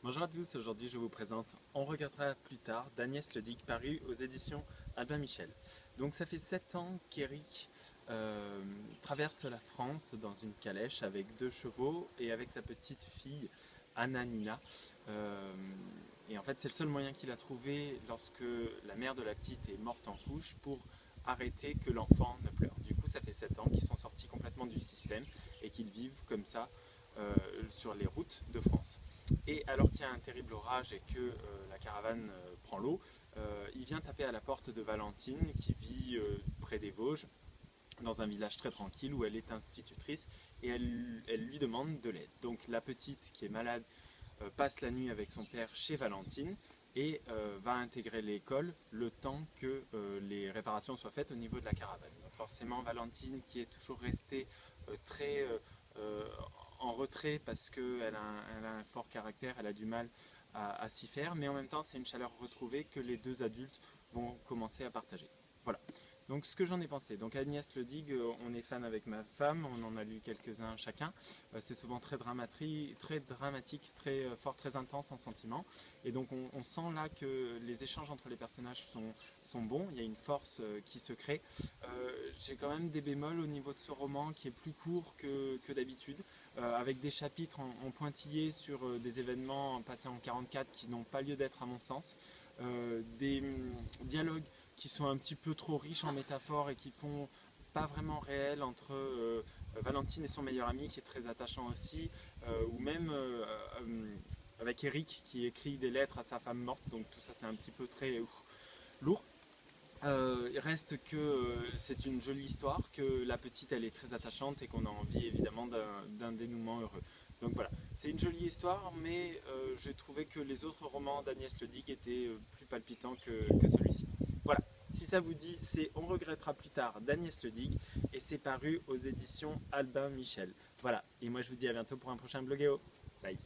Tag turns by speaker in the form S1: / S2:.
S1: Bonjour à tous, aujourd'hui je vous présente On regrettera plus tard d'Agnès Ledigue, paru aux éditions Albin Michel. Donc ça fait 7 ans qu'Eric traverse la France dans une calèche avec 2 chevaux et avec sa petite fille Anna Nina. Euh, et en fait c'est le seul moyen qu'il a trouvé lorsque la mère de la petite est morte en couche pour arrêter que l'enfant ne pleure. Du coup ça fait 7 ans qu'ils sont sortis complètement du système et qu'ils vivent comme ça sur les routes de France. Et alors qu'il y a un terrible orage et que la caravane prend l'eau, il vient taper à la porte de Valentine qui vit près des Vosges, dans un village très tranquille où elle est institutrice et elle lui demande de l'aide. Donc la petite qui est malade passe la nuit avec son père chez Valentine et va intégrer l'école le temps que les réparations soient faites au niveau de la caravane. Donc forcément Valentine qui est toujours restée très en retrait parce qu'elle a un fort caractère, elle a du mal à s'y faire, mais en même temps c'est une chaleur retrouvée que les deux adultes vont commencer à partager. Voilà. Donc ce que j'en ai pensé, donc Agnès Ledigue, on est fan avec ma femme, on en a lu quelques-uns chacun, c'est souvent très dramatique, très fort, très intense en sentiment, et donc on sent là que les échanges entre les personnages sont bons, il y a une force qui se crée. J'ai quand même des bémols au niveau de ce roman qui est plus court que d'habitude, avec des chapitres en pointillé sur des événements passés en 44 qui n'ont pas lieu d'être à mon sens, des dialogues qui sont un petit peu trop riches en métaphores et qui font pas vraiment réel entre Valentine et son meilleur ami qui est très attachant aussi, ou même avec Eric qui écrit des lettres à sa femme morte, donc tout ça c'est un petit peu très lourd. Il reste que c'est une jolie histoire, que la petite elle est très attachante et qu'on a envie évidemment d'un dénouement heureux. Donc voilà, c'est une jolie histoire, mais j'ai trouvé que les autres romans d'Agnès Ledigue étaient plus palpitants que celui-ci. Voilà, si ça vous dit, c'est On regrettera plus tard d'Agnès Ledigue et c'est paru aux éditions Albin Michel. Voilà, et moi je vous dis à bientôt pour un prochain Bloguéo. Bye.